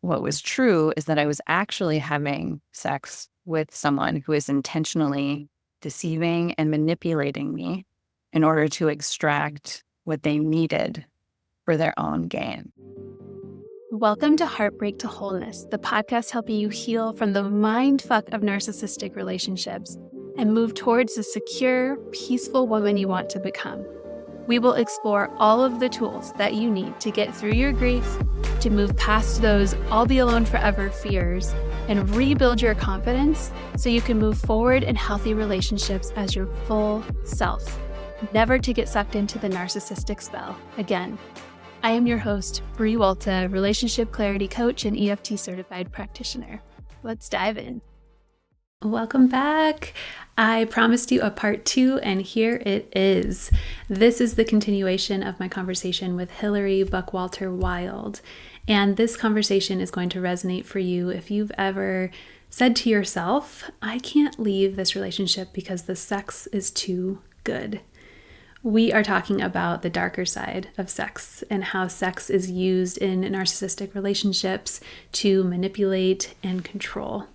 what was true is that I was actually having sex with someone who is intentionally deceiving and manipulating me in order to extract what they needed for their own gain. Welcome to Heartbreak to Wholeness, the podcast helping you heal from the mindfuck of narcissistic relationships and move towards the secure, peaceful woman you want to become. We will explore all of the tools that you need to get through your grief, to move past those I'll be alone forever fears, and rebuild your confidence so you can move forward in healthy relationships as your full self, never to get sucked into the narcissistic spell again. I am your host, Bre Wolta, relationship clarity coach and EFT certified practitioner. Let's dive in. Welcome back. I promised you a part 2, and here it is. This is the continuation of my conversation with Hillary Buckwalter Wild. And this conversation is going to resonate for you if you've ever said to yourself, I can't leave this relationship because the sex is too good. We are talking about the darker side of sex and how sex is used in narcissistic relationships to manipulate and control.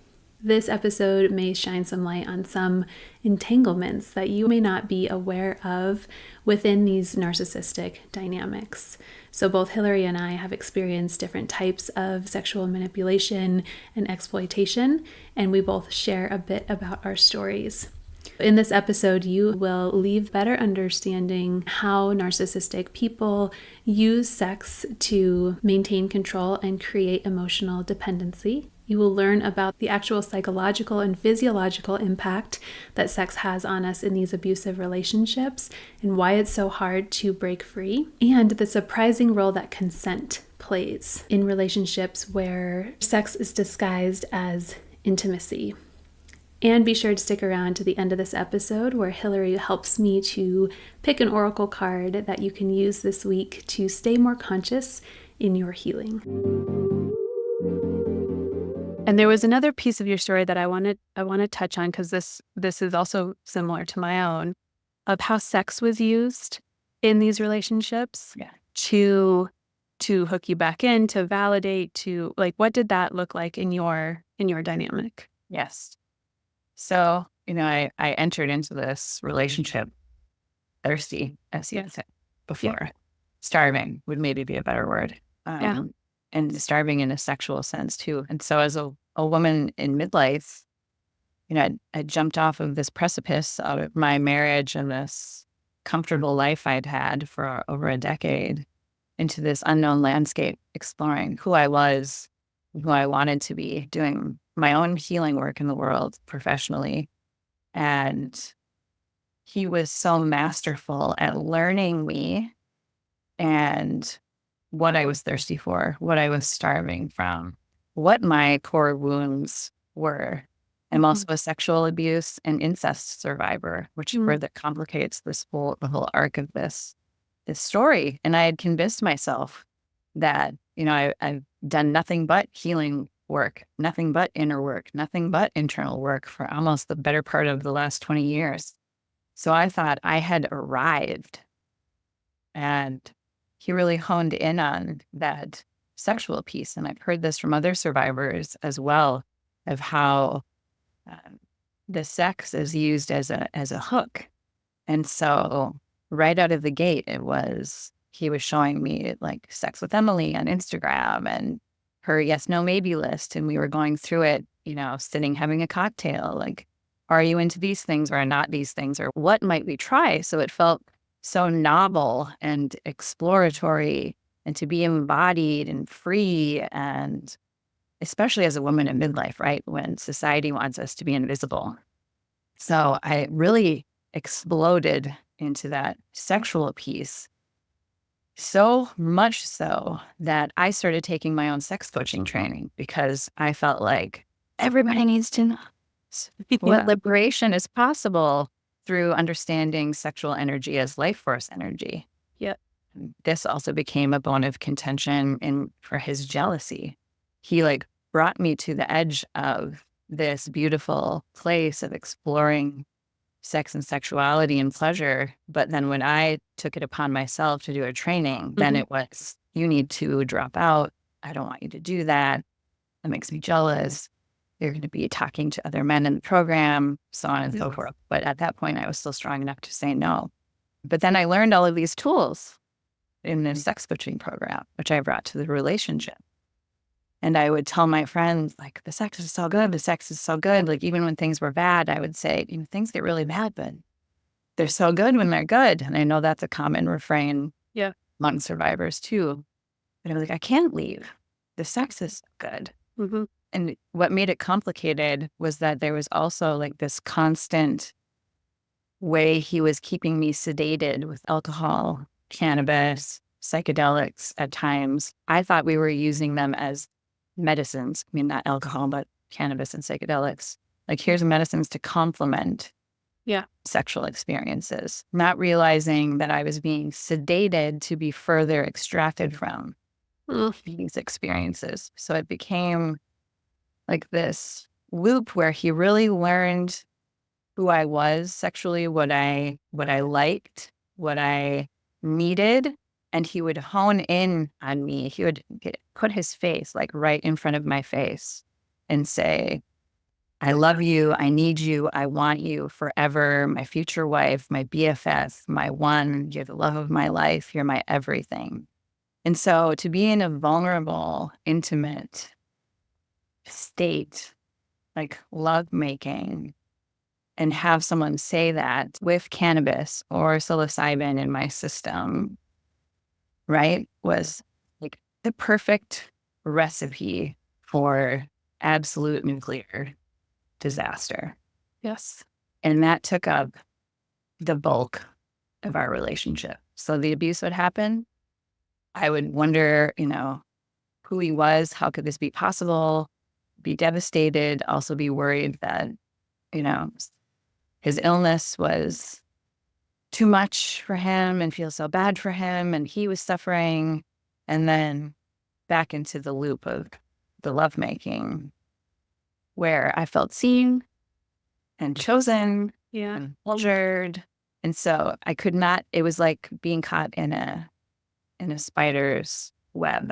This episode may shine some light on some entanglements that you may not be aware of within these narcissistic dynamics. So both Hillary and I have experienced different types of sexual manipulation and exploitation, and we both share a bit about our stories. In this episode, you will leave better understanding how narcissistic people use sex to maintain control and create emotional dependency. You will learn about the actual psychological and physiological impact that sex has on us in these abusive relationships and why it's so hard to break free, and the surprising role that consent plays in relationships where sex is disguised as intimacy. And be sure to stick around to the end of this episode where Hillary helps me to pick an oracle card that you can use this week to stay more conscious in your healing. And there was another piece of your story that I want to touch on, because this is also similar to my own, of how sex was used in these relationships to hook you back in, to validate, to what did that look like in your dynamic? Yes. So, I entered into this relationship thirsty, as you said before. Yeah. Starving would maybe be a better word. And starving in a sexual sense too. And so as a woman in midlife, I jumped off of this precipice out of my marriage and this comfortable life I'd had for over a decade into this unknown landscape, exploring who I was, who I wanted to be, doing my own healing work in the world professionally. And he was so masterful at learning me and what I was thirsty for, what I was starving from, what my core wounds were. I'm also a sexual abuse and incest survivor, which further complicates the whole arc of this story. And I had convinced myself that, I've done nothing but healing work, nothing but inner work, nothing but internal work for almost the better part of the last 20 years. So I thought I had arrived. And he really honed in on that sexual piece. And I've heard this from other survivors as well, of how the sex is used as a hook. And so right out of the gate, he was showing me Sex with Emily on Instagram and her yes, no, maybe list. And we were going through it, sitting, having a cocktail, are you into these things or not these things, or what might we try? So it felt so novel and exploratory, and to be embodied and free, and especially as a woman in midlife, right? When society wants us to be invisible. So I really exploded into that sexual piece, so much so that I started taking my own sex coaching training, because I felt like everybody needs to know what liberation is possible through understanding sexual energy as life force energy. Yep. This also became a bone of contention for his jealousy. He brought me to the edge of this beautiful place of exploring sex and sexuality and pleasure. But then when I took it upon myself to do a training, then it was, you need to drop out. I don't want you to do that. That makes me jealous. You're going to be talking to other men in the program, so on and so forth. But at that point, I was still strong enough to say no. But then I learned all of these tools in this sex coaching program, which I brought to the relationship. And I would tell my friends, like, the sex is so good. The sex is so good. Like, even when things were bad, I would say, things get really bad, but they're so good when they're good. And I know that's a common refrain among survivors too. But I was like, I can't leave. The sex is good. Mm-hmm. And what made it complicated was that there was also like this constant way he was keeping me sedated with alcohol, cannabis, psychedelics at times. I thought we were using them as medicines. I mean, not alcohol, but cannabis and psychedelics. Like, here's medicines to complement sexual experiences, not realizing that I was being sedated to be further extracted from these experiences. So it became like this loop where he really learned who I was sexually, what I liked, what I needed, and he would hone in on me. He would put his face like right in front of my face and say, I love you, I need you, I want you forever, my future wife, my BFF, my one, you're the love of my life, you're my everything. And so to be in a vulnerable, intimate state, like lovemaking, and have someone say that with cannabis or psilocybin in my system, right, was like the perfect recipe for absolute nuclear disaster. Yes. And that took up the bulk of our relationship. So the abuse would happen. I would wonder, who he was, how could this be possible, be devastated, also be worried that, his illness was too much for him and feel so bad for him and he was suffering. And then back into the loop of the lovemaking where I felt seen and chosen and pleasured. And so I could not, it was like being caught in a spider's web.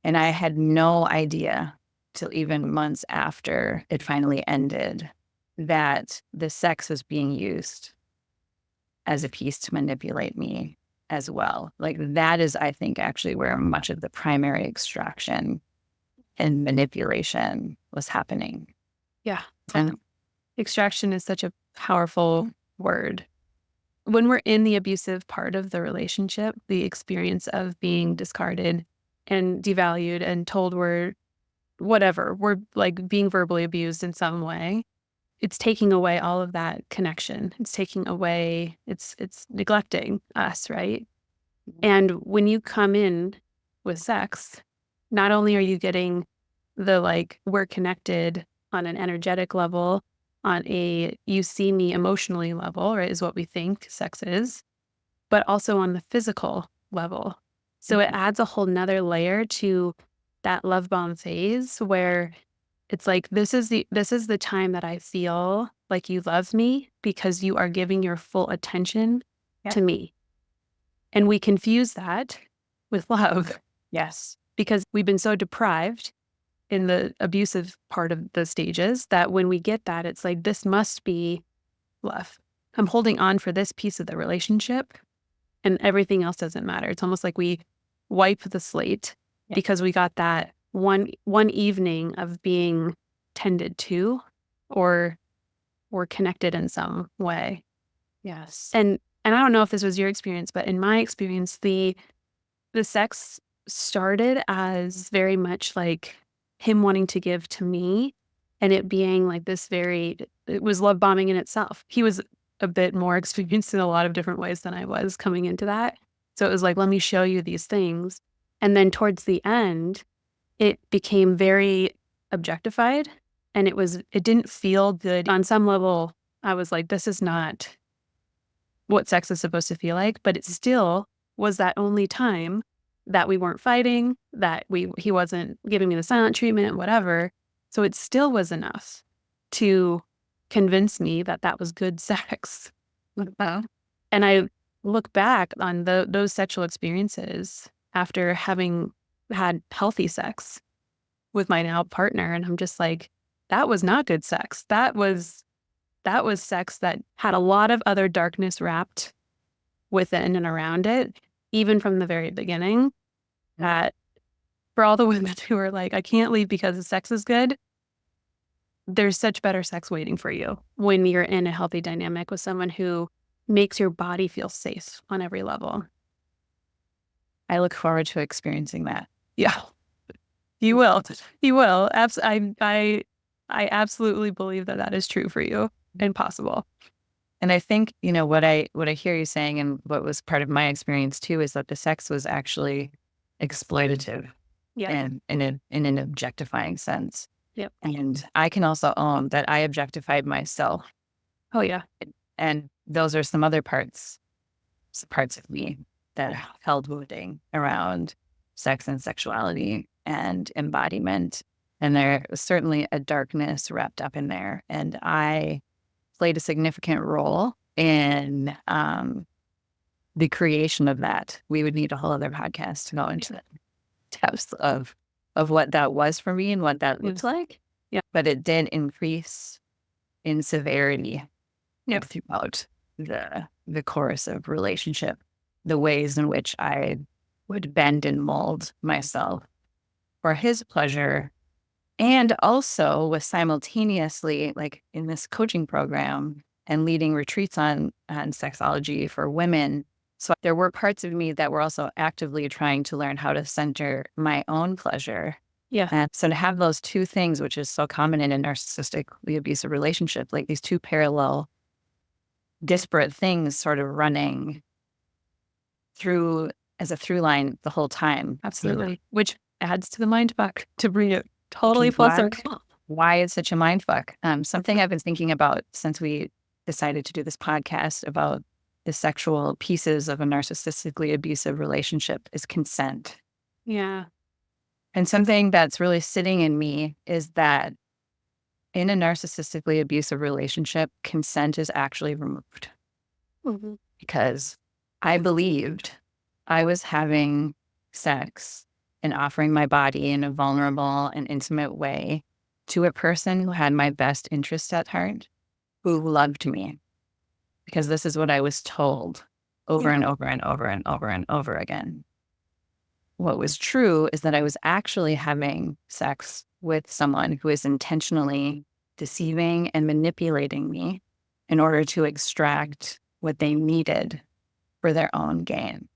And I had no idea till even months after it finally ended that the sex was being used as a piece to manipulate me as well. Like, that is, I think, actually where much of the primary extraction and manipulation was happening. Yeah. And Extraction is such a powerful word. When we're in the abusive part of the relationship, the experience of being discarded and devalued and told we're like being verbally abused in some way, it's taking away all of that connection. It's taking away, it's neglecting us, right? And when you come in with sex, not only are you getting the like, we're connected on an energetic level, on a you see me emotionally level, right, is what we think sex is, but also on the physical level. So it adds a whole nother layer to that love bomb phase where it's like, this is the time that I feel like you love me because you are giving your full attention to me. And we confuse that with love. yes. Because we've been so deprived in the abusive part of the stages that when we get that, it's like, this must be love. I'm holding on for this piece of the relationship and everything else doesn't matter. It's almost like we wipe the slate because we got that one evening of being tended to or connected in some way. Yes. And I don't know if this was your experience, but in my experience, the sex started as very much like him wanting to give to me and it being like this it was love bombing in itself. He was a bit more experienced in a lot of different ways than I was coming into that. So it was like, let me show you these things. And then towards the end, it became very objectified and it didn't feel good. On some level, I was like, this is not what sex is supposed to feel like, but it still was that only time that we weren't fighting, that he wasn't giving me the silent treatment, whatever. So it still was enough to convince me that that was good sex. And I look back on those sexual experiences after having had healthy sex with my now partner. And I'm just like, that was not good sex. That was sex that had a lot of other darkness wrapped within and around it, even from the very beginning. That for all the women who are like, I can't leave because the sex is good, there's such better sex waiting for you when you're in a healthy dynamic with someone who makes your body feel safe on every level. I look forward to experiencing that. Yeah, you will. You will. I absolutely believe that is true for you and possible. And I think, what I hear you saying, and what was part of my experience too, is that the sex was actually exploitative. Yeah. And in an objectifying sense. Yep. And I can also own that I objectified myself. Oh yeah. And those are some other parts of me that held wounding around sex and sexuality and embodiment. And there was certainly a darkness wrapped up in there. And I played a significant role in the creation of that. We would need a whole other podcast to go into that. Depths of what that was for me and what that looked like. Yeah. But it did increase in severity throughout the course of relationship, the ways in which I would bend and mold myself for his pleasure. And also was simultaneously, like in this coaching program and leading retreats on sexology for women. So there were parts of me that were also actively trying to learn how to center my own pleasure. Yeah. And so to have those two things, which is so common in a narcissistically abusive relationship, like these two parallel, disparate things sort of running through as a through line the whole time. Absolutely. Which adds to the mind fuck to bring it totally full circle. Why it's such a mind fuck. Something I've been thinking about since we decided to do this podcast about the sexual pieces of a narcissistically abusive relationship is consent. Yeah. And something that's really sitting in me is that in a narcissistically abusive relationship, consent is actually removed. Mm-hmm. Because I believed I was having sex and offering my body in a vulnerable and intimate way to a person who had my best interests at heart, who loved me. Because this is what I was told over and over and over and over and over again. What was true is that I was actually having sex with someone who is intentionally deceiving and manipulating me in order to extract what they needed for their own gain,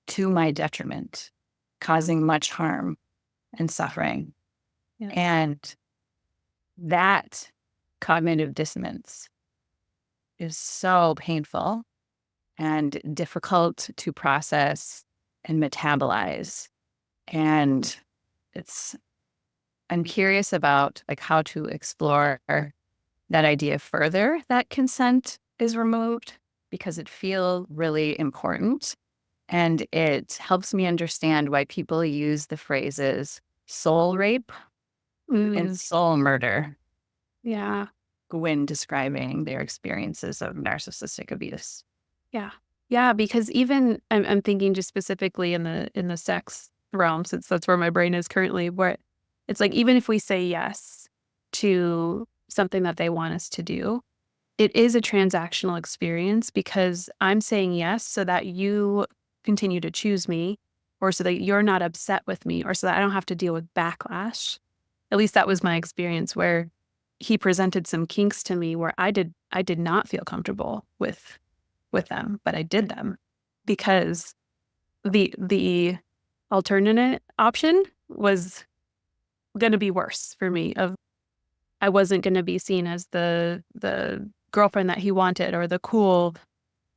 to my detriment, causing much harm and suffering. Yeah. And that cognitive dissonance is so painful and difficult to process and metabolize. And I'm curious about like how to explore that idea further, that consent is removed, because it feels really important. And it helps me understand why people use the phrases soul rape and soul murder. Yeah. When describing their experiences of narcissistic abuse. Yeah. Yeah, because even I'm thinking just specifically in the sex realm, since that's where my brain is currently, where it's like, even if we say yes to something that they want us to do, it is a transactional experience, because I'm saying yes so that you continue to choose me, or so that you're not upset with me, or so that I don't have to deal with backlash. At least that was my experience, where he presented some kinks to me where I did not feel comfortable with them, but I did them because the alternate option was going to be worse for me. I wasn't going to be seen as the girlfriend that he wanted, or the cool,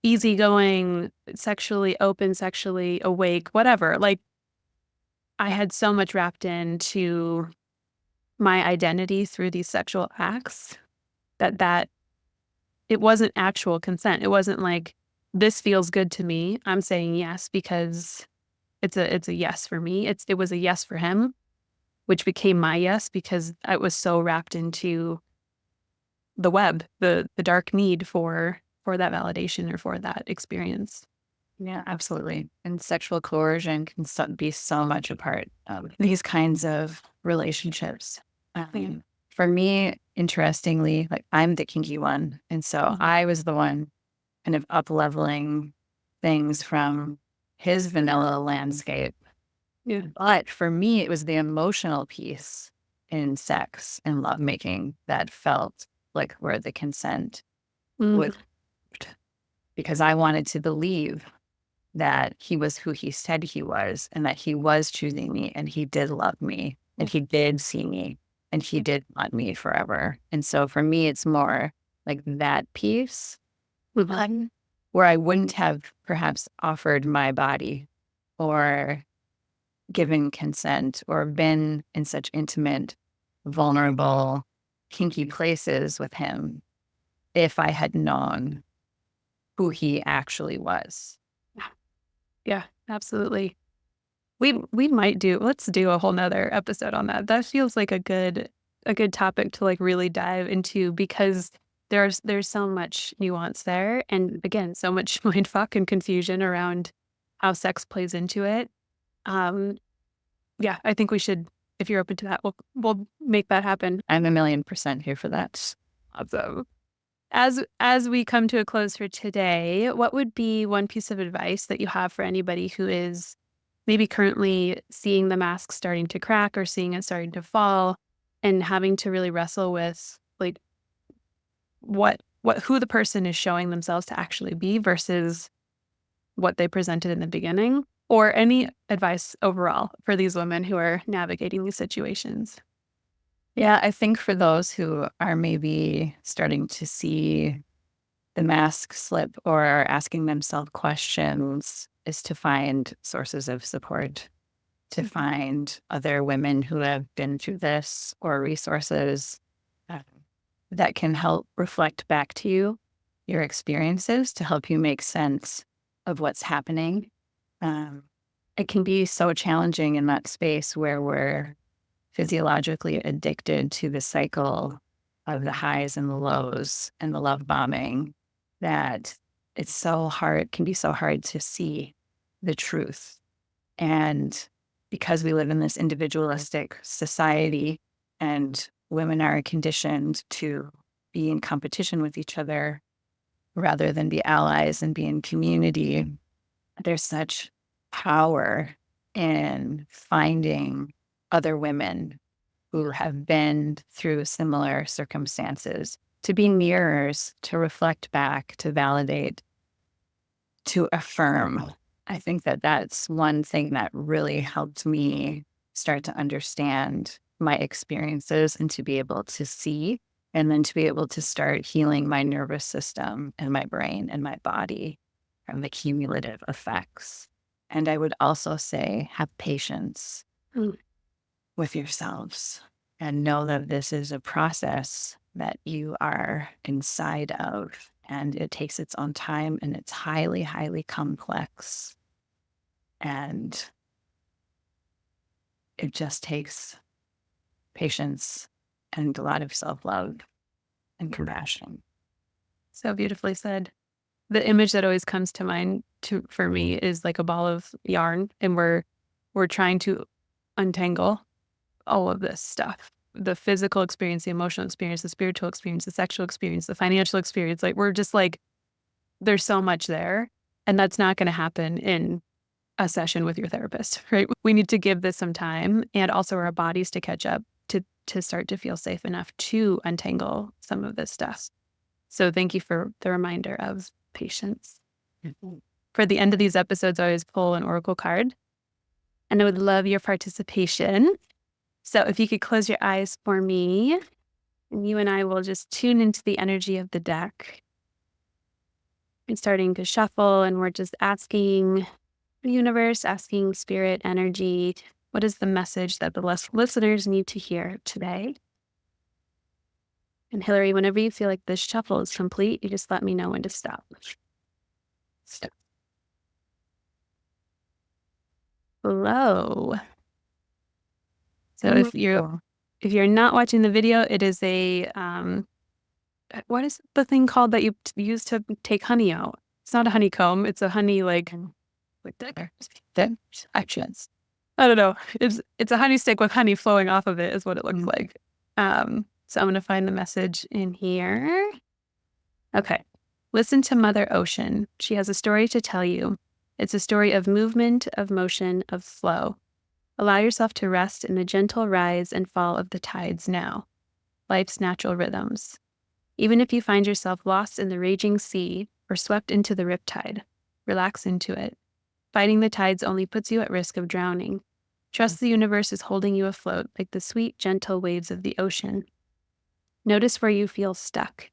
easygoing, sexually open, sexually awake, whatever. Like, I had so much wrapped into my identity through these sexual acts that it wasn't actual consent. It wasn't like, this feels good to me, I'm saying yes because it's a yes for me. It was a yes for him, which became my yes because I was so wrapped into the web, the dark need for that validation or for that experience. Yeah, absolutely. And sexual coercion can be so much a part of these kinds of relationships. For me, interestingly, like I'm the kinky one. And so I was the one kind of up-leveling things from his vanilla landscape. Yeah. But for me, it was the emotional piece in sex and lovemaking that felt like where the consent was, because I wanted to believe that he was who he said he was and that he was choosing me and he did love me and he did see me and he did want me forever. And so for me, it's more like that piece where I wouldn't have perhaps offered my body or given consent or been in such intimate, vulnerable, kinky places with him if I had known who he actually was. Yeah, absolutely. We might let's do a whole nother episode on that. That feels like a good topic to like really dive into, because there's so much nuance there. And again, so much mindfuck and confusion around how sex plays into it. Yeah, I think we should, if you're open to that, we'll make that happen. I'm 1,000,000% here for that. Awesome. As we come to a close for today, what would be one piece of advice that you have for anybody who is maybe currently seeing the mask starting to crack or seeing it starting to fall and having to really wrestle with like who the person is showing themselves to actually be versus what they presented in the beginning, or any advice overall for these women who are navigating these situations? Yeah, I think for those who are maybe starting to see the mask slip or are asking themselves questions, is to find sources of support, to find other women who have been through this or resources that can help reflect back to you your experiences to help you make sense of what's happening. It can be so challenging in that space where we're physiologically addicted to the cycle of the highs and the lows and the love bombing that it's so hard, can be so hard to see the truth. And because we live in this individualistic society and women are conditioned to be in competition with each other rather than be allies and be in community, there's such power in finding other women who have been through similar circumstances to be mirrors, to reflect back, to validate, to affirm. I think that that's one thing that really helped me start to understand my experiences and to be able to see, and then to be able to start healing my nervous system and my brain and my body from the cumulative effects. And I would also say, have patience with yourselves and know that this is a process that you are inside of, and it takes its own time, and it's highly, highly complex. And it just takes patience and a lot of self-love and compassion. So beautifully said. The image that always comes to mind for me is like a ball of yarn, and we're trying to untangle all of this stuff. The physical experience, the emotional experience, the spiritual experience, the sexual experience, the financial experience. Like we're just like, there's so much there. And that's not going to happen in a session with your therapist, right? We need to give this some time, and also our bodies to catch up to start to feel safe enough to untangle some of this stuff. So thank you for the reminder of patience. For the end of these episodes, I always pull an oracle card, and I would love your participation. So if you could close your eyes for me, and you and I will just tune into the energy of the deck. I'm starting to shuffle, and we're just asking the universe, asking spirit energy, what is the message that the listeners need to hear today? And Hillary, whenever you feel like this shuffle is complete, you just let me know when to stop. Stop. Hello. So if you're not watching the video, it is a what is the thing called that you use to take honey out? It's not a honeycomb. It's a honey like Actions. I don't know. It's a honey stick with honey flowing off of it is what it looks like. So I'm going to find the message in here. Okay. Listen to Mother Ocean. She has a story to tell you. It's a story of movement, of motion, of flow. Allow yourself to rest in the gentle rise and fall of the tides now. Life's natural rhythms. Even if you find yourself lost in the raging sea or swept into the riptide, relax into it. Fighting the tides only puts you at risk of drowning. Trust the universe is holding you afloat like the sweet, gentle waves of the ocean. Notice where you feel stuck.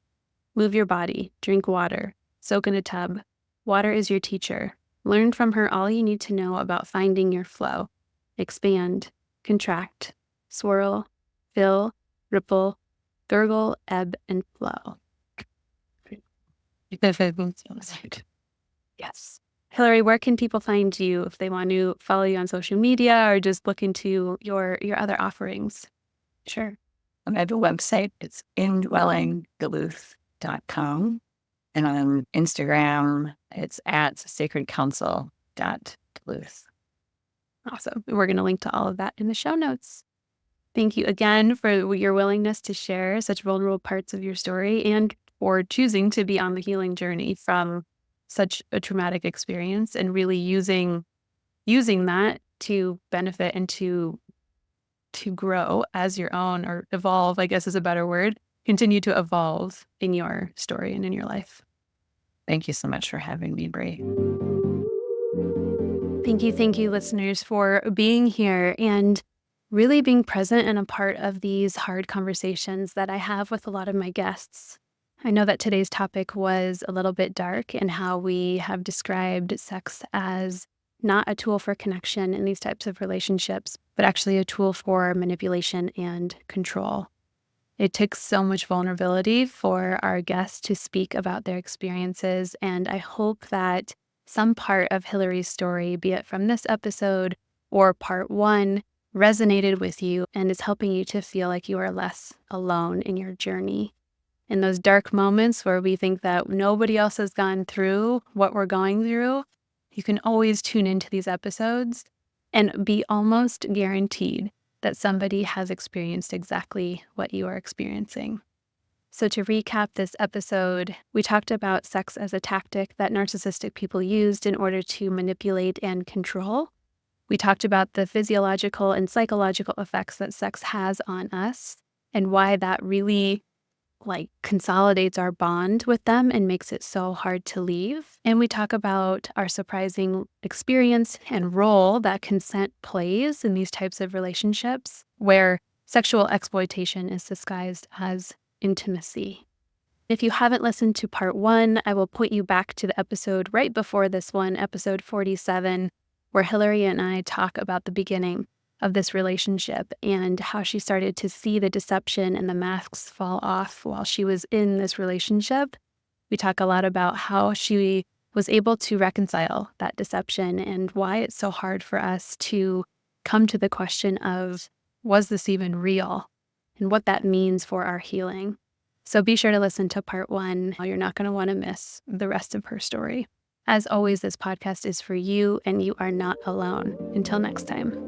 Move your body, drink water, soak in a tub. Water is your teacher. Learn from her all you need to know about finding your flow. Expand, contract, swirl, fill, ripple, gurgle, ebb, and flow. Yes. Hillary, where can people find you if they want to follow you on social media or just look into your other offerings? Sure. I have a website. It's indwellingduluth.com. And on Instagram, it's at sacredcouncil.duluth. Awesome. We're going to link to all of that in the show notes. Thank you again for your willingness to share such vulnerable parts of your story and for choosing to be on the healing journey from such a traumatic experience and really using that to benefit and to grow as your own, or evolve, I guess is a better word, continue to evolve in your story and in your life. Thank you so much for having me, Bre. Thank you, listeners, for being here and really being present and a part of these hard conversations that I have with a lot of my guests. I know that today's topic was a little bit dark in how we have described sex as not a tool for connection in these types of relationships, but actually a tool for manipulation and control. It took so much vulnerability for our guests to speak about their experiences, and I hope that some part of Hillary's story, be it from this episode or part 1, resonated with you and is helping you to feel like you are less alone in your journey. In those dark moments where we think that nobody else has gone through what we're going through, you can always tune into these episodes and be almost guaranteed that somebody has experienced exactly what you are experiencing. So to recap this episode, we talked about sex as a tactic that narcissistic people used in order to manipulate and control. We talked about the physiological and psychological effects that sex has on us and why that really consolidates our bond with them and makes it so hard to leave. And we talk about our surprising experience and role that consent plays in these types of relationships where sexual exploitation is disguised as intimacy. If you haven't listened to part 1, I will point you back to the episode right before this one, episode 47, where Hillary and I talk about the beginning of this relationship and how she started to see the deception and the masks fall off while she was in this relationship. We talk a lot about how she was able to reconcile that deception and why it's so hard for us to come to the question of, was this even real? And what that means for our healing. So be sure to listen to part 1. You're not going to want to miss the rest of her story. As always, this podcast is for you and you are not alone. Until next time.